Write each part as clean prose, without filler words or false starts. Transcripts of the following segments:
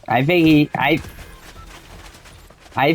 I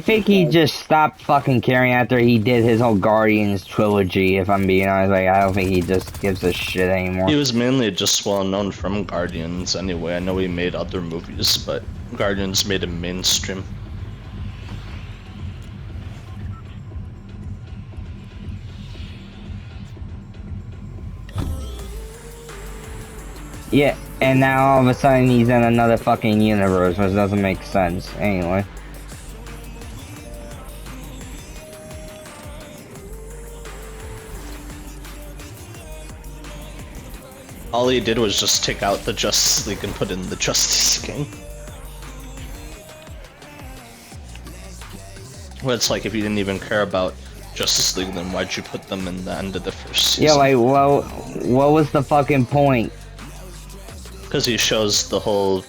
think he just stopped fucking caring after he did his whole Guardians trilogy, if I'm being honest. Like, I don't think he just gives a shit anymore. He was mainly just well known from Guardians anyway. I know he made other movies, but Guardians made him mainstream. Yeah, and now all of a sudden he's in another fucking universe, which doesn't make sense. Anyway. All he did was just take out the Justice League and put in the Justice Gang. Well, it's like if you didn't even care about Justice League, then why'd you put them in the end of the first season? Yeah, like, well, what was the fucking point? Because he shows the whole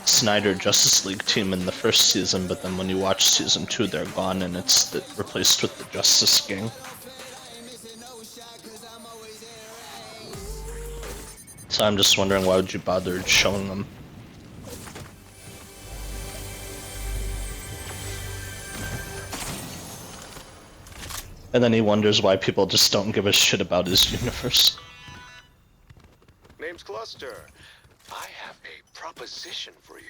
Snyder Justice League team in the first season, but then when you watch season 2, they're gone and it's replaced with the Justice Gang. So I'm just wondering, why would you bother showing them? And then he wonders why people just don't give a shit about his universe. Name's Cluster. I have a proposition for you.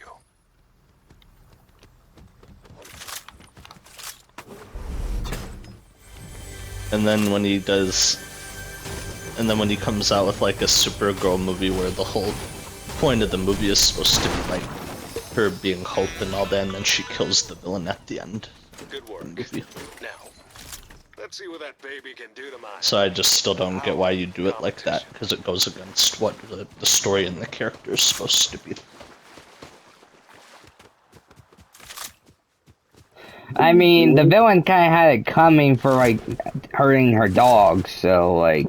And then when he comes out with like a Supergirl movie where the whole point of the movie is supposed to be like her being Hope and all that, and then she kills the villain at the end. Good work. Now, let's see what that baby can do to my... So I just still don't get why you do it like that, because it goes against what the story and the character is supposed to be. I mean, the villain kind of had it coming for, like, hurting her dog, so, like...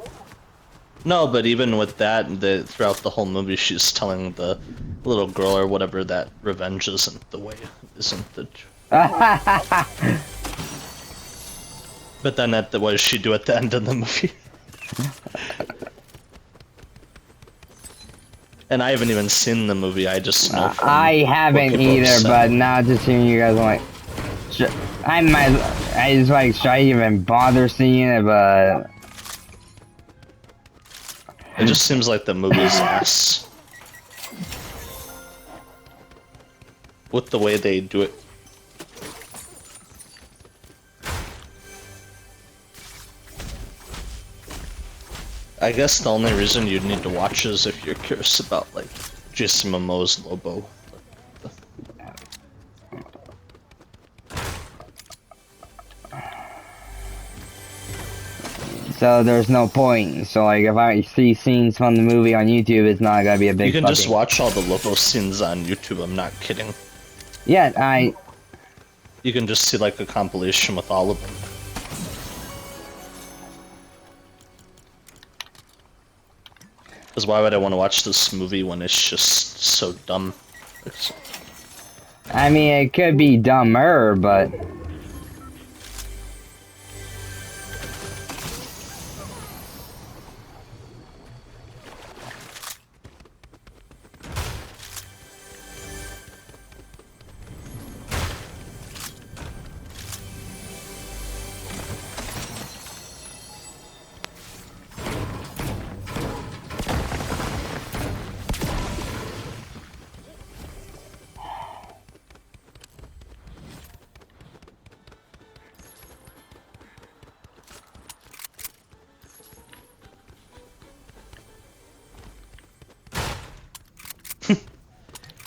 No, but even with that, throughout the whole movie, she's telling the little girl or whatever that revenge isn't the way, isn't the... But then what does she do at the end of the movie? And I haven't even seen the movie, I just know from I haven't either, but now just hearing you guys, I'm like... I just like, should I even bother seeing it, but... It just seems like the movie's ass. With the way they do it. I guess the only reason you'd need to watch is if you're curious about, like, Jason Momoa's Lobo. So there's no point. So like, if I see scenes from the movie on YouTube, it's not gonna be a big. You can just watch all the Lobo scenes on YouTube. I'm not kidding. Yeah, You can just see like a compilation with all of them. Because why would I want to watch this movie when it's just so dumb? I mean, it could be dumber, but.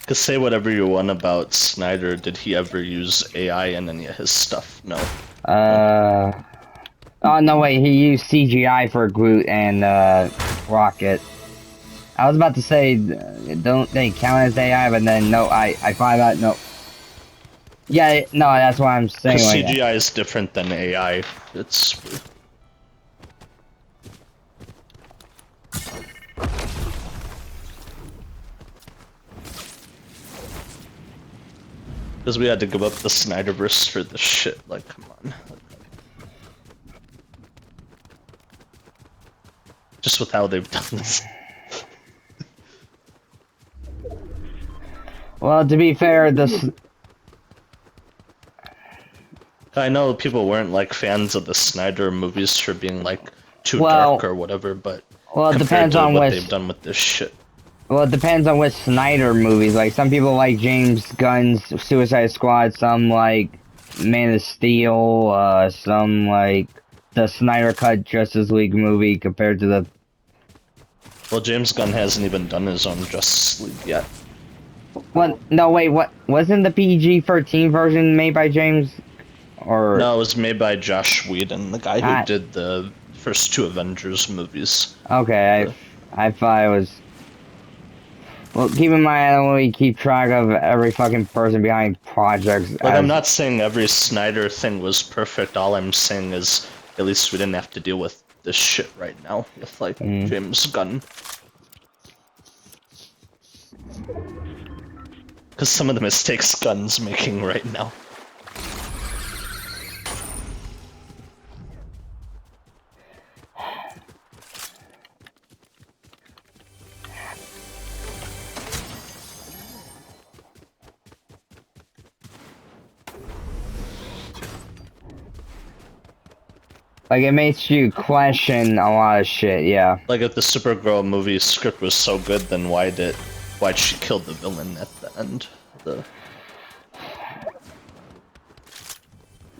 Cause say whatever you want about Snyder, did he ever use AI in any of his stuff? No. Oh no, wait, he used CGI for Groot and Rocket. I was about to say, don't they count as AI, but then no, I find out no. Yeah, no, that's what I'm saying. Cause like CGI is different than AI. It's weird. Because we had to give up the Snyderverse for this shit, like, come on. Just with how they've done this. Well, to be fair, this. I know people weren't like fans of the Snyder movies for being like too Well, dark or whatever, but well, it compared depends to on what which. they've done with this shit. Well, it depends on which Snyder movies. Like, some people like James Gunn's Suicide Squad, some like Man of Steel, some like the Snyder Cut Justice League movie compared to the. Well, James Gunn hasn't even done his own Justice League yet. What? No, wait, what? Wasn't the PG-13 version made by James? Or. No, it was made by Josh Whedon, the guy who I- did the first two Avengers movies. Okay, I thought it was. Well, keep in mind, I don't really keep track of every fucking person behind projects. Like, I'm not saying every Snyder thing was perfect. All I'm saying is, at least we didn't have to deal with this shit right now with, like, James Gunn. Because some of the mistakes Gunn's making right now. Like, it makes you question a lot of shit, yeah. Like, if the Supergirl movie script was so good, then why'd she kill the villain at the end?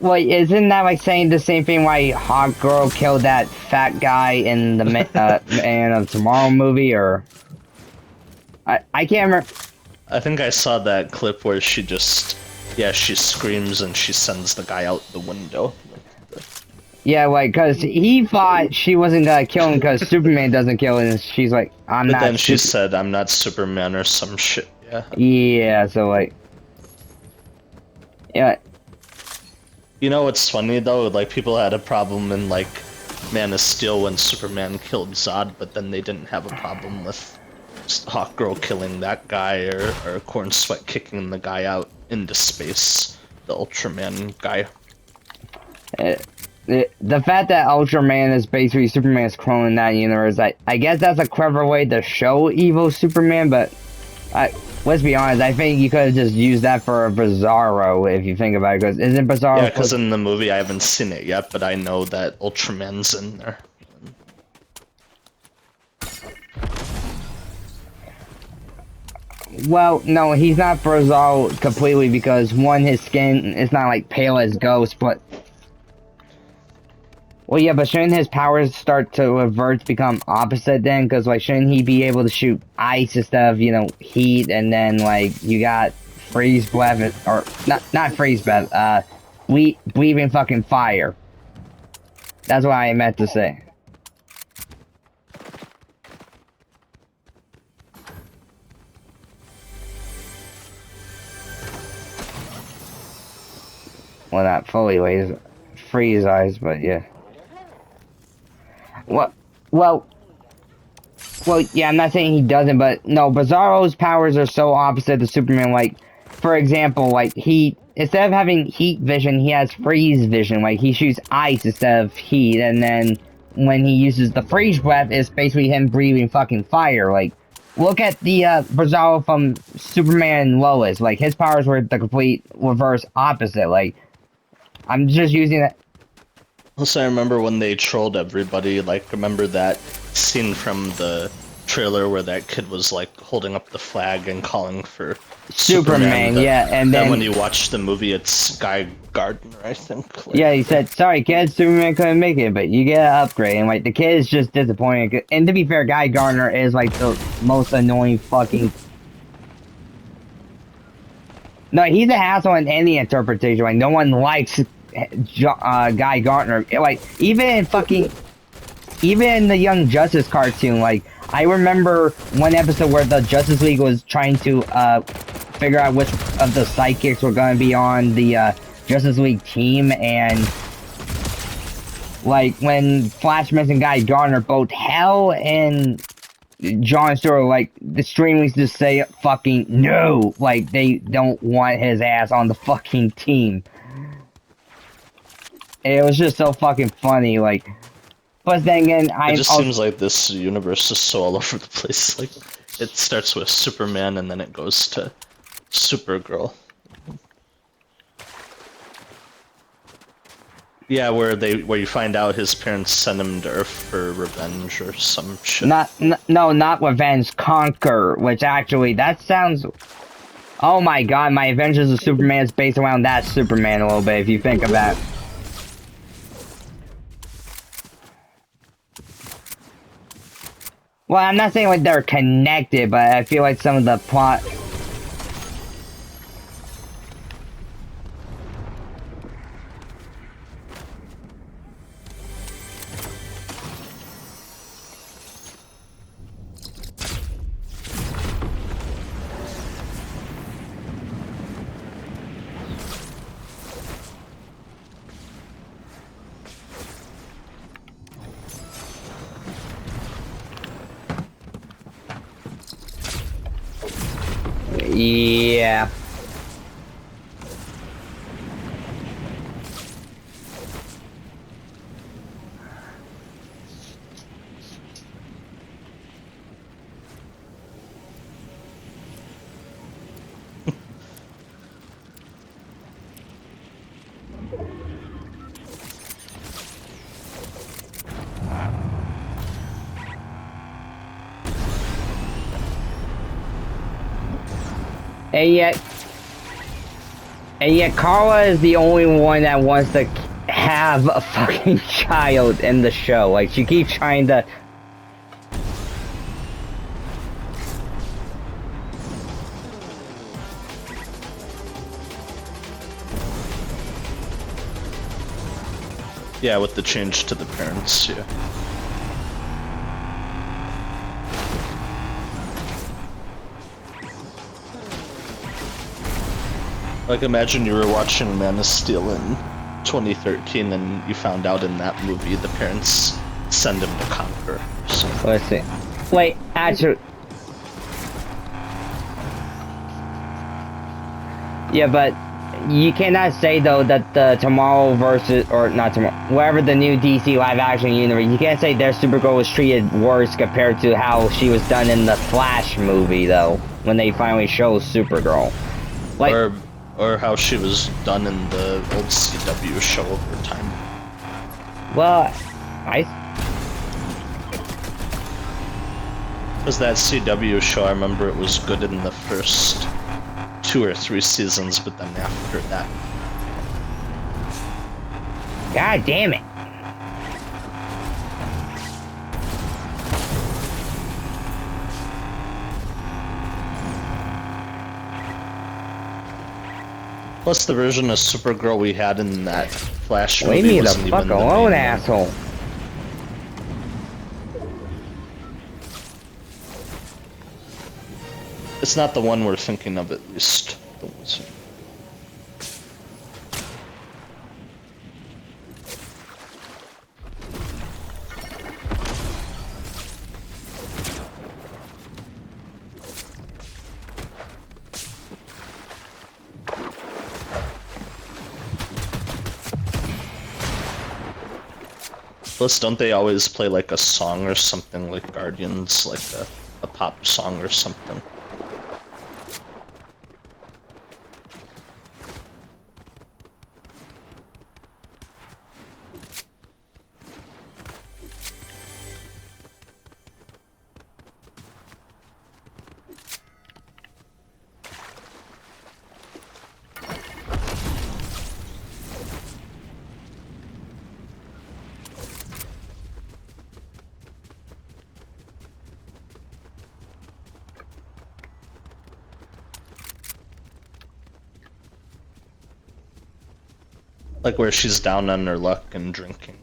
Well, isn't that like saying the same thing why Hawk Girl killed that fat guy in the Man of Tomorrow movie, or... I can't remember... I think I saw that clip where she just... Yeah, she screams and she sends the guy out the window. Yeah, like, because he thought she wasn't gonna kill him because Superman doesn't kill him, and she's like, I'm But not... then she said, I'm not Superman or some shit, yeah. Yeah, so like... Yeah. You know what's funny though? Like, people had a problem in, like, Man of Steel when Superman killed Zod, but then they didn't have a problem with Hawkgirl killing that guy or Corn Sweat kicking the guy out into space, the Ultraman guy. The fact that Ultraman is basically Superman's clone in that universe, I guess that's a clever way to show evil Superman, but let's be honest, I think you could have just used that for a Bizarro if you think about it, because isn't Bizarro... Yeah, because in the movie, I haven't seen it yet, but I know that Ultraman's in there. Well, no, he's not Bizarro completely, because one, his skin is not like pale as Ghost, but... Well, yeah, but shouldn't his powers start to revert to become opposite then? Because, like, shouldn't he be able to shoot ice instead of, you know, heat, and then, like, you got freeze breath, or, not freeze breath, breathing fucking fire. That's what I meant to say. Well, not fully, like, freeze eyes, but yeah. Well, yeah, I'm not saying he doesn't, but no, Bizarro's powers are so opposite to Superman. Like, for example, like, instead of having heat vision, he has freeze vision. Like, he shoots ice instead of heat, and then when he uses the freeze breath, it's basically him breathing fucking fire. Like, look at the Bizarro from Superman and Lois. Like, his powers were the complete reverse opposite. Like, I'm just using that. Also, I remember when they trolled everybody, like, remember that scene from the trailer where that kid was, like, holding up the flag and calling for Superman, yeah, and then when you watch the movie, it's Guy Gardner, I think. Like, yeah, he said, sorry kids, Superman couldn't make it, but you get an upgrade, and, like, the kid is just disappointed, and to be fair, Guy Gardner is, like, the most annoying fucking... No, he's a hassle in any interpretation, like, no one likes Guy Gardner. Like, even in the Young Justice cartoon, like, I remember one episode where the Justice League was trying to figure out which of the sidekicks were going to be on the Justice League team, and like, when Flash and Guy Gardner, both Hell and John Stewart, like, the streamers just say fucking no, like, they don't want his ass on the fucking team. It was just so fucking funny, like. Plus, then again, it just seems like this universe is so all over the place. Like, it starts with Superman, and then it goes to Supergirl. Yeah, where you find out his parents sent him to Earth for revenge or some shit. No, not revenge, conquer. Which actually, that sounds. Oh my god, my Adventures of Superman is based around that Superman a little bit. If you think of that. Well, I'm not saying like they're connected, but I feel like some of the plot. Yeah. And yet Carla is the only one that wants to have a fucking child in the show. Like, she keeps trying to... Yeah, with the change to the parents, yeah. Like, imagine you were watching Man of Steel in 2013 and you found out in that movie the parents send him to conquer. So. Let's see. Wait, actually... Yeah, but you cannot say, though, that the Tomorrow versus... Or not Tomorrow... Wherever the new DC live-action universe... You can't say their Supergirl was treated worse compared to how she was done in the Flash movie, though. When they finally show Supergirl. Like... Or how she was done in the old CW show over time. Well, Because that CW show, I remember it was good in the first 2 or 3 seasons, but then after that... God damn it. Plus, the version of Supergirl we had in that Flash movie Leave me the wasn't fuck even the alone, main asshole. one. It's not the one we're thinking of, at least. Plus, don't they always play like a song or something like Guardians, like a pop song or something? Like where she's down on her luck and drinking.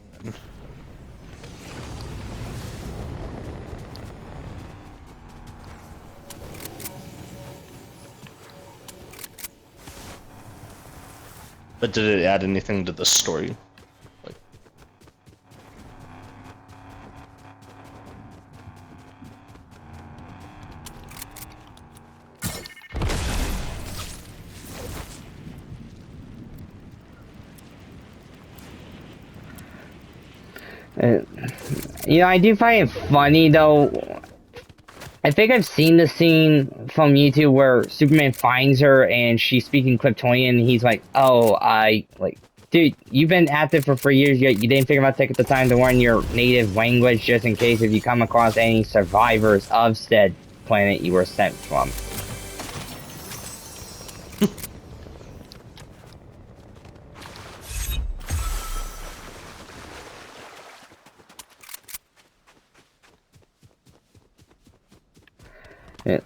But did it add anything to the story? Like... You know, I do find it funny, though, I think I've seen the scene from YouTube where Superman finds her and she's speaking Kryptonian, and he's like, "Oh, dude, you've been active for 3 years, yet you didn't think about taking the time to learn your native language just in case if you come across any survivors of said planet you were sent from." Yeah.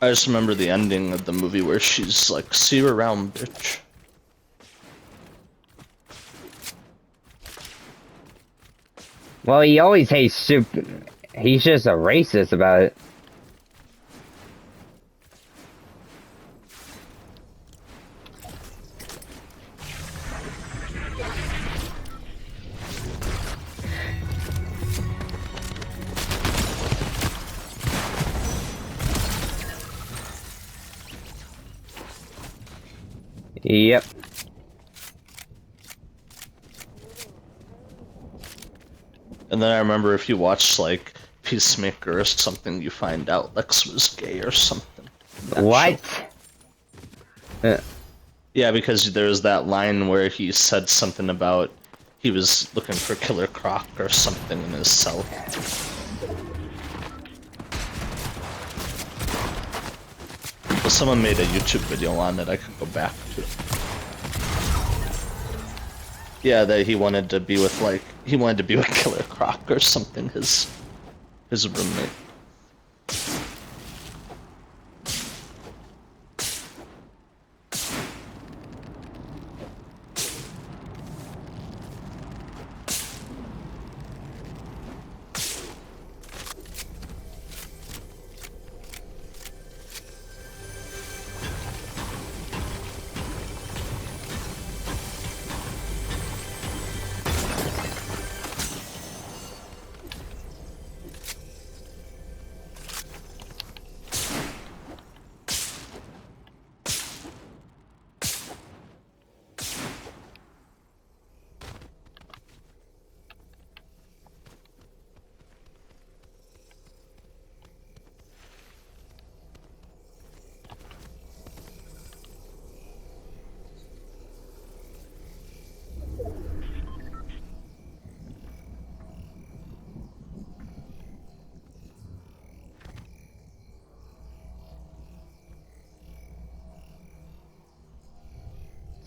I just remember the ending of the movie where she's like, "See you around, bitch." Well, he always hates he's just a racist about it. Yep. And then I remember if you watch like Peacemaker or something, you find out Lex was gay or something. What? Yeah, because there's that line where he said something about he was looking for Killer Croc or something in his cell. Well, someone made a YouTube video on it I could go back to. Yeah, that he wanted to be with Killer Croc or something, his roommate.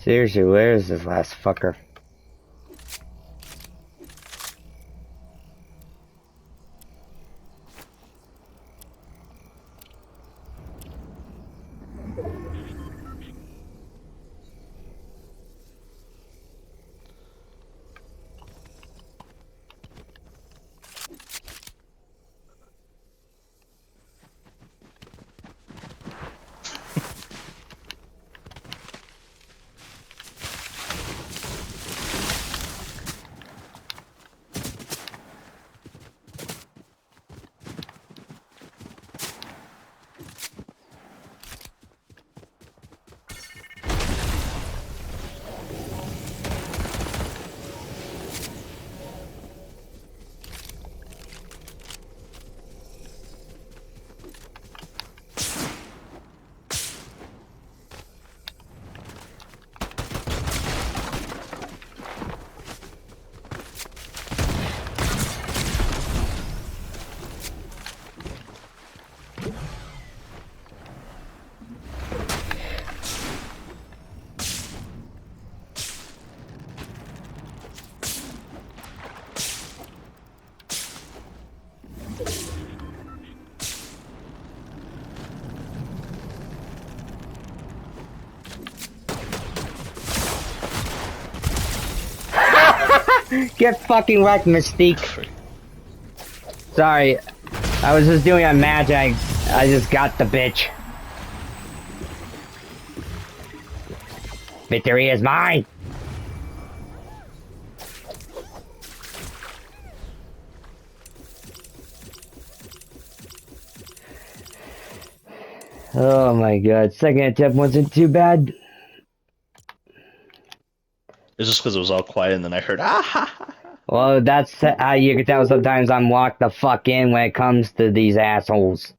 Seriously, where is this last fucker? Get fucking wrecked, Mystique. Sorry, I was just doing a magic. I just got the bitch. Victory is mine. Oh my god, second attempt wasn't too bad. It's just because it was all quiet, and then I heard ah ha ha. Well, that's how you can tell sometimes I'm locked the fuck in when it comes to these assholes.